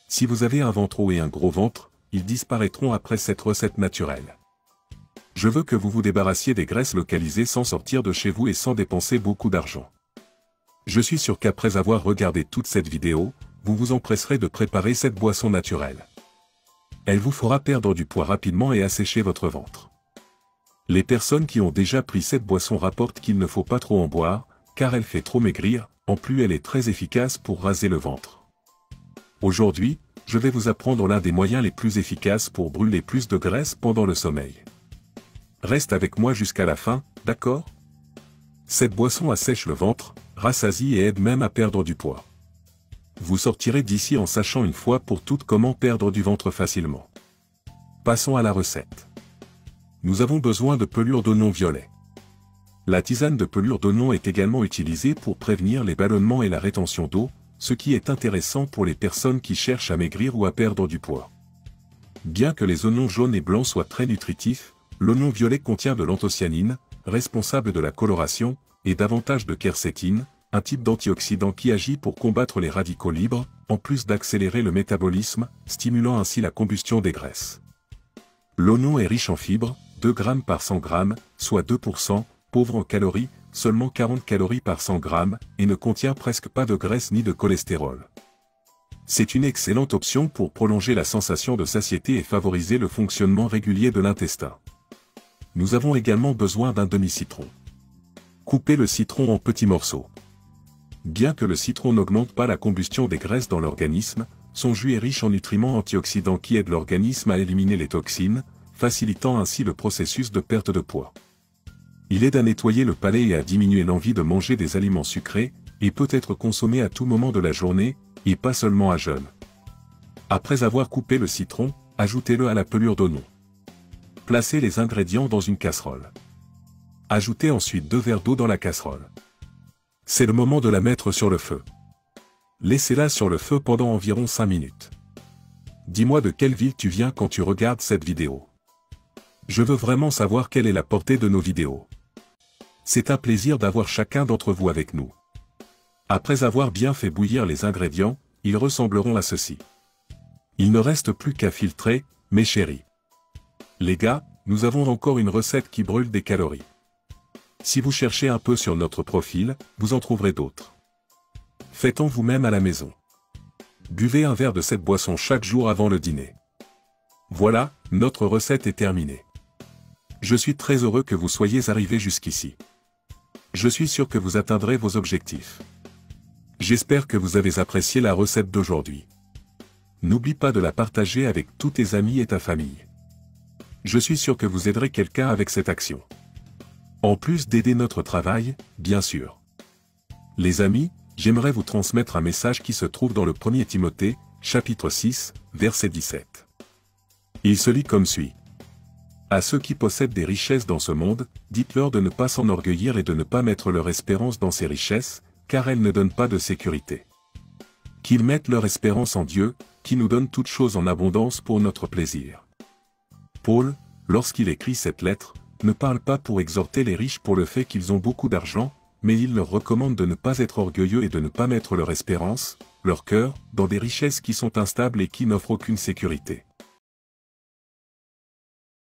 Si vous avez un ventre haut et un gros ventre, ils disparaîtront après cette recette naturelle. Je veux que vous vous débarrassiez des graisses localisées sans sortir de chez vous et sans dépenser beaucoup d'argent. Je suis sûr qu'après avoir regardé toute cette vidéo, vous vous empresserez de préparer cette boisson naturelle. Elle vous fera perdre du poids rapidement et assécher votre ventre. Les personnes qui ont déjà pris cette boisson rapportent qu'il ne faut pas trop en boire, car elle fait trop maigrir, en plus elle est très efficace pour raser le ventre. Aujourd'hui, je vais vous apprendre l'un des moyens les plus efficaces pour brûler plus de graisse pendant le sommeil. Reste avec moi jusqu'à la fin, d'accord? Cette boisson assèche le ventre, rassasie et aide même à perdre du poids. Vous sortirez d'ici en sachant une fois pour toutes comment perdre du ventre facilement. Passons à la recette. Nous avons besoin de pelure d'oignon violet. La tisane de pelure d'oignon est également utilisée pour prévenir les ballonnements et la rétention d'eau, ce qui est intéressant pour les personnes qui cherchent à maigrir ou à perdre du poids. Bien que les oignons jaunes et blancs soient très nutritifs, l'oignon violet contient de l'anthocyanine, responsable de la coloration, et davantage de quercétine, un type d'antioxydant qui agit pour combattre les radicaux libres, en plus d'accélérer le métabolisme, stimulant ainsi la combustion des graisses. L'oignon est riche en fibres, 2 g par 100 g, soit 2%, pauvre en calories, seulement 40 calories par 100 g, et ne contient presque pas de graisse ni de cholestérol. C'est une excellente option pour prolonger la sensation de satiété et favoriser le fonctionnement régulier de l'intestin. Nous avons également besoin d'un demi-citron. Coupez le citron en petits morceaux. Bien que le citron n'augmente pas la combustion des graisses dans l'organisme, son jus est riche en nutriments antioxydants qui aident l'organisme à éliminer les toxines, facilitant ainsi le processus de perte de poids. Il aide à nettoyer le palais et à diminuer l'envie de manger des aliments sucrés, et peut être consommé à tout moment de la journée, et pas seulement à jeûne. Après avoir coupé le citron, ajoutez-le à la pelure d'oignon. Placez les ingrédients dans une casserole. Ajoutez ensuite 2 verres d'eau dans la casserole. C'est le moment de la mettre sur le feu. Laissez-la sur le feu pendant environ 5 minutes. Dis-moi de quelle ville tu viens quand tu regardes cette vidéo. Je veux vraiment savoir quelle est la portée de nos vidéos. C'est un plaisir d'avoir chacun d'entre vous avec nous. Après avoir bien fait bouillir les ingrédients, ils ressembleront à ceci. Il ne reste plus qu'à filtrer, mes chéris. Les gars, nous avons encore une recette qui brûle des calories. Si vous cherchez un peu sur notre profil, vous en trouverez d'autres. Faites-en vous-même à la maison. Buvez un verre de cette boisson chaque jour avant le dîner. Voilà, notre recette est terminée. Je suis très heureux que vous soyez arrivés jusqu'ici. Je suis sûr que vous atteindrez vos objectifs. J'espère que vous avez apprécié la recette d'aujourd'hui. N'oublie pas de la partager avec tous tes amis et ta famille. Je suis sûr que vous aiderez quelqu'un avec cette action. En plus d'aider notre travail, bien sûr. Les amis, j'aimerais vous transmettre un message qui se trouve dans le 1er Timothée, chapitre 6, verset 17. Il se lit comme suit. À ceux qui possèdent des richesses dans ce monde, dites-leur de ne pas s'enorgueillir et de ne pas mettre leur espérance dans ces richesses, car elles ne donnent pas de sécurité. Qu'ils mettent leur espérance en Dieu, qui nous donne toutes choses en abondance pour notre plaisir. Paul, lorsqu'il écrit cette lettre, ne parle pas pour exhorter les riches pour le fait qu'ils ont beaucoup d'argent, mais il leur recommande de ne pas être orgueilleux et de ne pas mettre leur espérance, leur cœur, dans des richesses qui sont instables et qui n'offrent aucune sécurité.